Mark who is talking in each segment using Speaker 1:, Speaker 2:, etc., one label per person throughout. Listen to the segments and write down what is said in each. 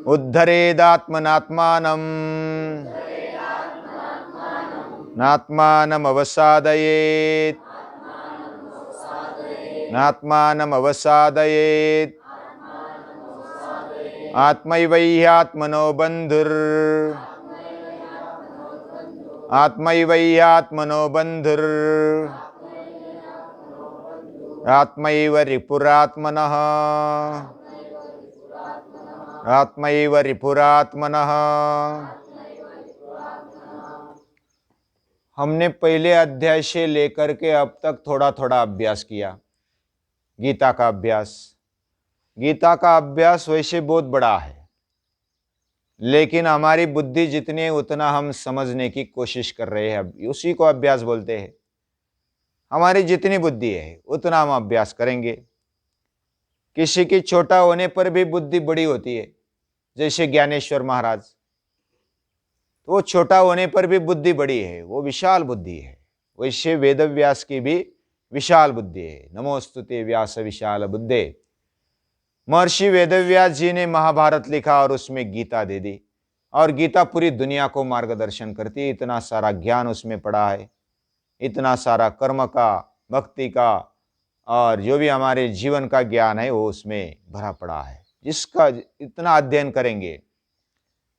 Speaker 1: उद्धरेदात्मनात्मानं नात्मानमवसादयेत् नात्मानमवसादयेत् आत्मैवह्यात्मनो बन्धुर् आत्मैवह्यात्मनो बन्धुर् आत्मैव रिपुरात्मनः आत्मैव रिपुरात्मनः। हमने पहले अध्याय से लेकर के अब तक थोड़ा थोड़ा अभ्यास किया, गीता का अभ्यास। गीता का अभ्यास वैसे बहुत बड़ा है, लेकिन हमारी बुद्धि जितनी है उतना हम समझने की कोशिश कर रहे हैं। अब उसी को अभ्यास बोलते हैं। हमारी जितनी बुद्धि है उतना हम अभ्यास करेंगे। किसी की छोटा होने पर भी बुद्धि बड़ी होती है, जैसे ज्ञानेश्वर महाराज, तो वो छोटा होने पर भी बुद्धि बड़ी है, वो विशाल बुद्धि है। वैसे वेदव्यास की भी विशाल बुद्धि है। नमोस्तुते व्यास विशाल बुद्धे। महर्षि वेदव्यास जी ने महाभारत लिखा और उसमें गीता दे दी, और गीता पूरी दुनिया को मार्गदर्शन करती है। इतना सारा ज्ञान उसमें पड़ा है, इतना सारा कर्म का, भक्ति का, और जो भी हमारे जीवन का ज्ञान है वो उसमें भरा पड़ा है। जिसका इतना अध्ययन करेंगे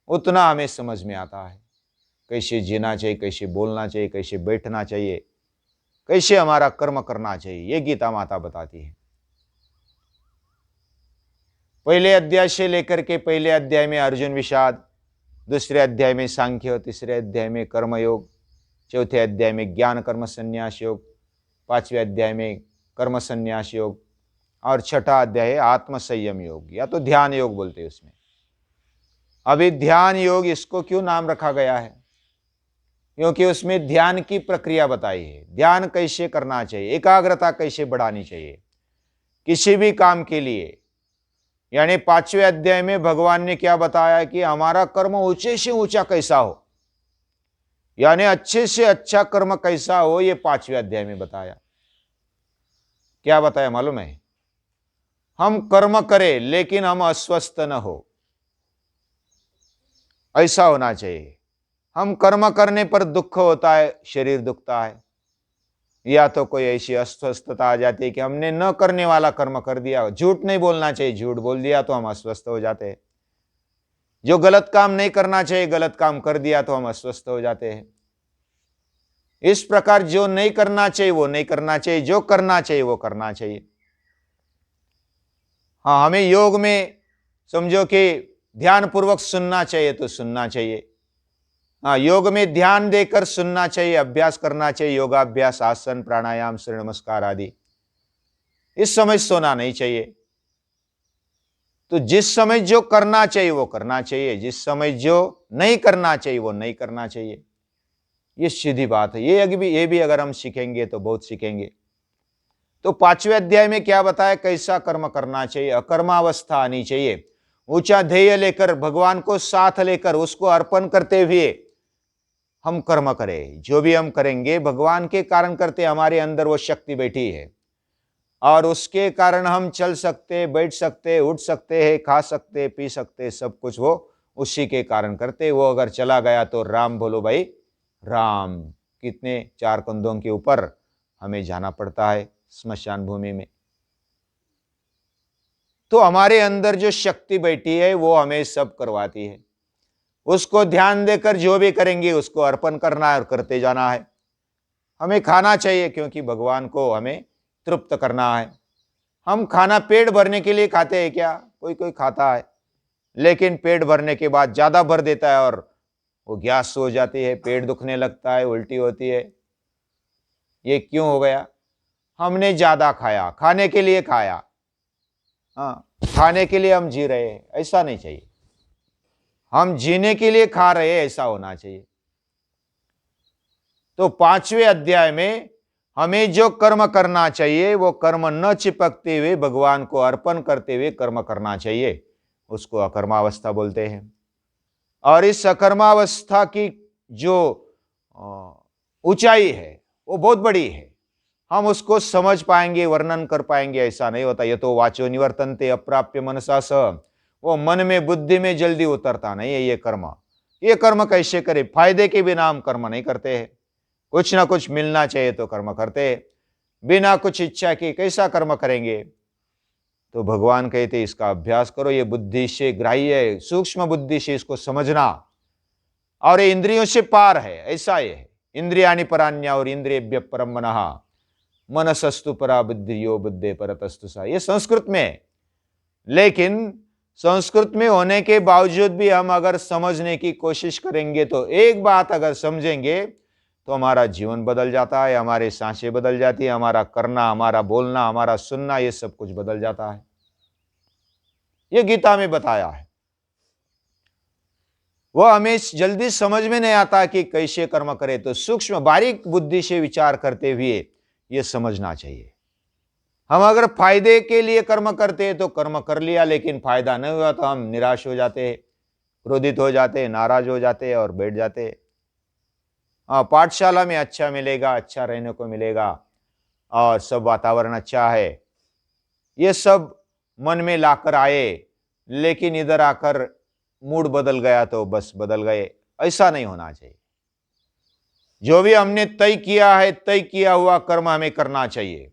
Speaker 1: उतना हमें समझ में आता है, कैसे जीना चाहिए, कैसे बोलना चाहिए, कैसे बैठना चाहिए, कैसे हमारा कर्म करना चाहिए, ये गीता माता बताती है। पहले अध्याय से लेकर के पहले अध्याय में अर्जुन विषाद, दूसरे अध्याय में सांख्य, तीसरे अध्याय में कर्मयोग, चौथे अध्याय में ज्ञान कर्म संन्यास योग, पांचवें अध्याय में कर्म संन्यास योग, और छठा अध्याय है आत्म संयम योग, या तो ध्यान योग बोलते हैं उसमें। अभी ध्यान योग इसको क्यों नाम रखा गया है? क्योंकि उसमें ध्यान की प्रक्रिया बताई है। ध्यान कैसे करना चाहिए, एकाग्रता कैसे बढ़ानी चाहिए किसी भी काम के लिए। यानी पांचवें अध्याय में भगवान ने क्या बताया कि हमारा कर्म ऊंचे से ऊंचा कैसा हो, यानी अच्छे से अच्छा कर्म कैसा हो, ये पांचवें अध्याय में बताया। क्या बताया मालूम है? हम कर्म करें लेकिन हम अस्वस्थ न हो, ऐसा होना चाहिए। हम कर्म करने पर दुख होता है, शरीर दुखता है, या तो कोई ऐसी अस्वस्थता आ जाती है कि हमने न करने वाला कर्म कर दिया। झूठ नहीं बोलना चाहिए, झूठ बोल दिया तो हम अस्वस्थ हो जाते हैं। जो गलत काम नहीं करना चाहिए, गलत काम कर दिया तो हम अस्वस्थ हो जाते हैं। इस प्रकार जो नहीं करना चाहिए वो नहीं करना चाहिए, जो करना चाहिए वो करना चाहिए। हाँ, हमें योग में समझो कि ध्यान पूर्वक सुनना चाहिए तो सुनना चाहिए। हाँ, योग में ध्यान देकर सुनना चाहिए, अभ्यास करना चाहिए, योगाभ्यास, आसन, प्राणायाम, सूर्य नमस्कार आदि। इस समय सोना नहीं चाहिए। तो जिस समय जो करना चाहिए वो करना चाहिए, जिस समय जो नहीं करना चाहिए वो नहीं करना चाहिए। ये सीधी बात है। ये भी अगर हम सीखेंगे तो बहुत सीखेंगे। तो पांचवें अध्याय में क्या बताया, कैसा कर्म करना चाहिए। अकर्मावस्था आनी चाहिए, ऊंचा ध्येय लेकर, भगवान को साथ लेकर, उसको अर्पण करते हुए हम कर्म करें। जो भी हम करेंगे भगवान के कारण करते, हमारे अंदर वो शक्ति बैठी है, और उसके कारण हम चल सकते, बैठ सकते, उठ सकते हैं, खा सकते, पी सकते, सब कुछ वो उसी के कारण करते। वो अगर चला गया तो राम बोलो भाई राम। कितने 4 कंधों के ऊपर हमें जाना पड़ता है स्मशान भूमि में। तो हमारे अंदर जो शक्ति बैठी है वो हमें सब करवाती है। उसको ध्यान देकर जो भी करेंगे उसको अर्पण करना है और करते जाना है। हमें खाना चाहिए क्योंकि भगवान को हमें तृप्त करना है। हम खाना पेट भरने के लिए खाते हैं क्या? कोई कोई खाता है, लेकिन पेट भरने के बाद ज्यादा भर देता है और वो गैस हो जाती है, पेट दुखने लगता है, उल्टी होती है। ये क्यों हो गया? हमने ज्यादा खाया, खाने के लिए खाया। हाँ, खाने के लिए हम जी रहे हैं, ऐसा नहीं चाहिए। हम जीने के लिए खा रहे हैं, ऐसा होना चाहिए। तो पांचवें अध्याय में हमें जो कर्म करना चाहिए वो कर्म न चिपकते हुए भगवान को अर्पण करते हुए कर्म करना चाहिए। उसको अकर्मावस्था बोलते हैं। और इस अकर्मावस्था की जो ऊंचाई है वो बहुत बड़ी है। हम उसको समझ पाएंगे, वर्णन कर पाएंगे, ऐसा नहीं होता। ये तो वाचो निवर्तन्ते अप्राप्य मनसा स, वो मन में बुद्धि में जल्दी उतरता नहीं है। ये कर्म कैसे करे? फायदे के बिना हम कर्म नहीं करते हैं। कुछ ना कुछ मिलना चाहिए तो कर्म करते हैं। बिना कुछ इच्छा के कैसा कर्म करेंगे? तो भगवान कहते इसका अभ्यास करो। ये बुद्धि से ग्राह्य है, सूक्ष्म बुद्धि से इसको समझना, और ये इंद्रियों से पार है, ऐसा ये है। इंद्रियाणि परान्या और इंद्रियभ्य परम मनः, मनसस्तु परा बुद्धियो बुद्धे परतस्तु सा। ये संस्कृत में है, लेकिन संस्कृत में होने के बावजूद भी हम अगर समझने की कोशिश करेंगे तो एक बात अगर समझेंगे तो हमारा जीवन बदल जाता है, हमारे सांसें बदल जाती है, हमारा करना, हमारा बोलना, हमारा सुनना, ये सब कुछ बदल जाता है। ये गीता में बताया है। वो हमें जल्दी समझ में नहीं आता कि कैसे कर्म करे, तो सूक्ष्म बारीक बुद्धि से विचार करते हुए ये समझना चाहिए। हम अगर फायदे के लिए कर्म करते हैं तो कर्म कर लिया, लेकिन फायदा नहीं हुआ तो हम निराश हो जाते हैं, क्रोधित हो जाते हैं, नाराज हो जाते हैं और बैठ जाते हैं। हाँ, पाठशाला में अच्छा मिलेगा, अच्छा रहने को मिलेगा और सब वातावरण अच्छा है, ये सब मन में लाकर आए, लेकिन इधर आकर मूड बदल गया तो बस बदल गए। ऐसा नहीं होना चाहिए। जो भी हमने तय किया है, तय किया हुआ कर्म हमें करना चाहिए।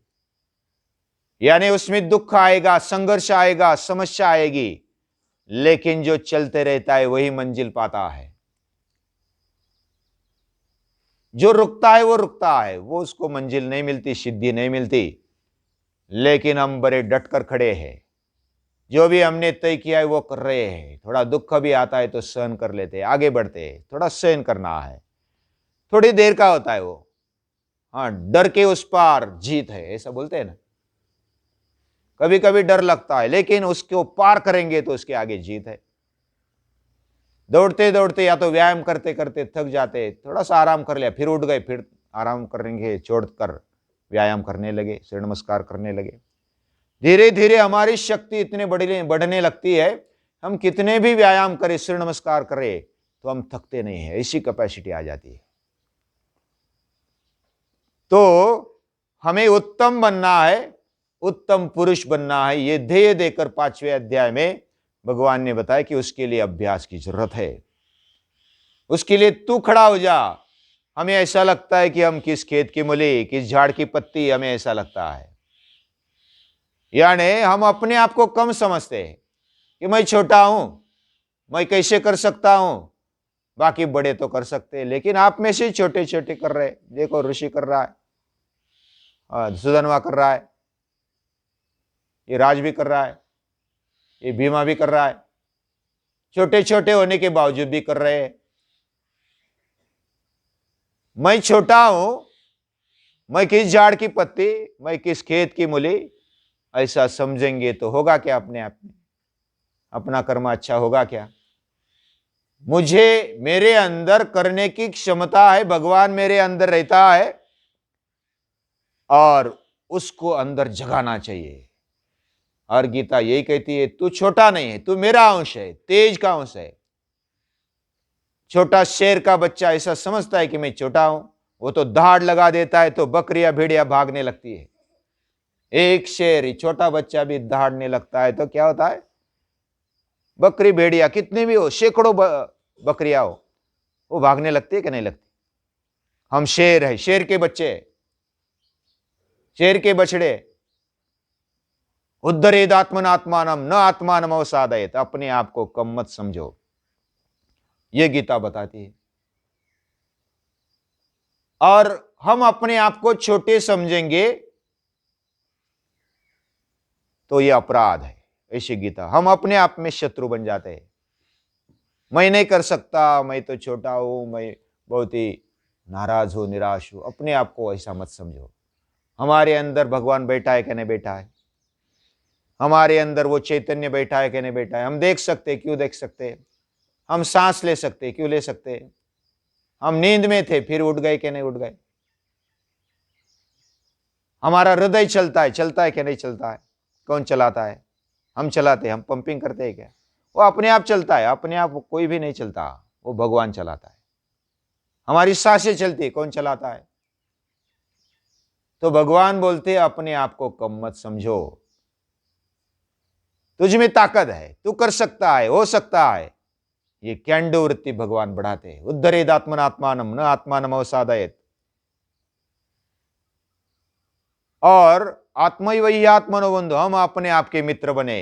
Speaker 1: यानी उसमें दुख आएगा, संघर्ष आएगा, समस्या आएगी, लेकिन जो चलते रहता है वही मंजिल पाता है। जो रुकता है वो रुकता है, वो उसको मंजिल नहीं मिलती, सिद्धि नहीं मिलती। लेकिन हम बड़े डट कर खड़े हैं, जो भी हमने तय किया है वो कर रहे हैं। थोड़ा दुख भी आता है तो सहन कर लेते हैं, आगे बढ़ते हैं। थोड़ा सहन करना है, थोड़ी देर का होता है वो। हाँ, डर के उस पार जीत है, ऐसा बोलते हैं ना। कभी कभी डर लगता है, लेकिन उसको पार करेंगे तो उसके आगे जीत है। दौड़ते दौड़ते या तो व्यायाम करते करते थक जाते, थोड़ा सा आराम कर लिया, फिर उठ गए, फिर आराम करेंगे, छोड़कर व्यायाम करने लगे, सूर्य नमस्कार करने लगे। धीरे धीरे हमारी शक्ति इतने बढ़ने लगती है, हम कितने भी व्यायाम करें, सूर्य नमस्कार करें, तो हम थकते नहीं है, ऐसी कैपेसिटी आ जाती है। तो हमें उत्तम बनना है, उत्तम पुरुष बनना है। ये ध्येय देकर 5वें अध्याय में भगवान ने बताया कि उसके लिए अभ्यास की जरूरत है। उसके लिए तू खड़ा हो जा। हमें ऐसा लगता है कि हम किस खेत की मूली, किस झाड़ की पत्ती, हमें ऐसा लगता है। यानी हम अपने आप को कम समझते हैं कि मैं छोटा हूं, मैं कैसे कर सकता हूं, बाकी बड़े तो कर सकते हैं। लेकिन आप में से छोटे छोटे कर रहे। देखो, ऋषि कर रहा है, सुधनवा कर रहा है, ये राज भी कर रहा है, ये भीमा भी कर रहा है। छोटे छोटे होने के बावजूद भी कर रहे हैं। मैं छोटा हूं, मैं किस झाड़ की पत्ती, मैं किस खेत की मूली, ऐसा समझेंगे तो होगा क्या? अपने आप में अपना कर्म अच्छा होगा क्या? मुझे, मेरे अंदर करने की क्षमता है, भगवान मेरे अंदर रहता है और उसको अंदर जगाना चाहिए। और गीता यही कहती है, तू छोटा नहीं है, तू मेरा अंश है, तेज का अंश है। छोटा शेर का बच्चा ऐसा समझता है कि मैं छोटा हूं, वो तो दहाड़ लगा देता है तो बकरियां भेड़िया भागने लगती है। एक शेर, छोटा बच्चा भी दहाड़ने लगता है तो क्या होता है? बकरी भेड़िया कितने भी हो, सैकड़ों बकरियां हो, वो भागने लगती है कि नहीं लगती? हम शेर है, शेर के बच्चे, शेर के बछड़े। उद्धरेद आत्मनात्मानम न आत्मानम अवसादयेत, अपने आप को कम मत समझो, ये गीता बताती है। और हम अपने आप को छोटे समझेंगे तो ये अपराध है, ऐसी गीता। हम अपने आप में शत्रु बन जाते हैं। मैं नहीं कर सकता, मैं तो छोटा हूं, मैं बहुत ही नाराज हूं, निराश हूं। अपने आप को ऐसा मत समझो। हमारे अंदर भगवान बैठा है कि नहीं बैठा है? हमारे अंदर वो चैतन्य बैठा है कि नहीं बैठा है? हम देख सकते, क्यों देख सकते? हम सांस ले सकते, क्यों ले सकते? हम नींद में थे, फिर उठ गए कि नहीं उठ गए? हमारा हृदय चलता है कि नहीं चलता है? कौन चलाता है? हम चलाते हैं। हम पंपिंग करते हैं क्या? वो अपने आप चलता है, अपने आप कोई भी नहीं चलता, वो भगवान चलाता है। हमारी सांसें चलती है, कौन चलाता है? तो भगवान बोलते अपने आप को कम मत समझो, तुझ में ताकत है, तू कर सकता है, हो सकता है। ये कैंडो वृत्ति भगवान बढ़ाते हैं। उद्धरेद आत्मनात्मानम न आत्मानम अवसादयेत। और आत्मा वही आत्मनो बंधु, हम अपने आप के मित्र बने।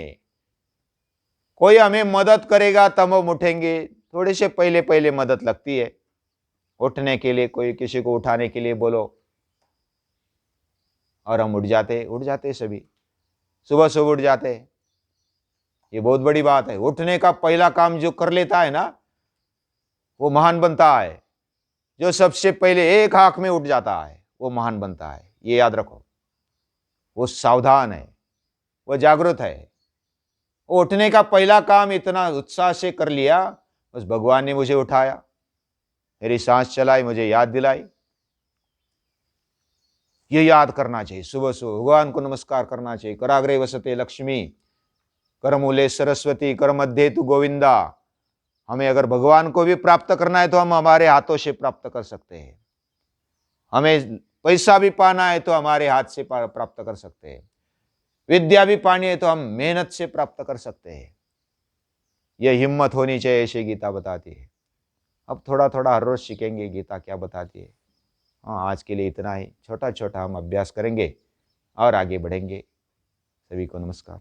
Speaker 1: कोई हमें मदद करेगा तब हम उठेंगे। थोड़े से पहले पहले मदद लगती है उठने के लिए, कोई किसी को उठाने के लिए बोलो और हम उठ जाते सभी, सुबह सुबह उठ जाते हैं। ये बहुत बड़ी बात है। उठने का पहला काम जो कर लेता है ना, वो महान बनता है। जो सबसे पहले एक हाथ में उठ जाता है वो महान बनता है। ये याद रखो। वो सावधान है, वो जागरूक है। वो उठने का पहला काम इतना उत्साह से कर लिया, बस भगवान ने मुझे उठाया, मेरी सांस चलाई, मुझे याद दिलाई। ये याद करना चाहिए। सुबह सुबह भगवान को नमस्कार करना चाहिए। कराग्रे वसते लक्ष्मी, करमूले सरस्वती, कर मध्य तु गोविंदा। हमें अगर भगवान को भी प्राप्त करना है तो हम हमारे हाथों से प्राप्त कर सकते हैं। हमें पैसा भी पाना है तो हमारे हाथ से प्राप्त कर सकते हैं। विद्या भी पानी है तो हम मेहनत से प्राप्त कर सकते हैं। यह हिम्मत होनी चाहिए, ऐसे गीता बताती है। अब थोड़ा थोड़ा हर रोज सीखेंगे गीता क्या बताती है। हाँ, आज के लिए इतना ही। छोटा छोटा हम अभ्यास करेंगे और आगे बढ़ेंगे। सभी को नमस्कार।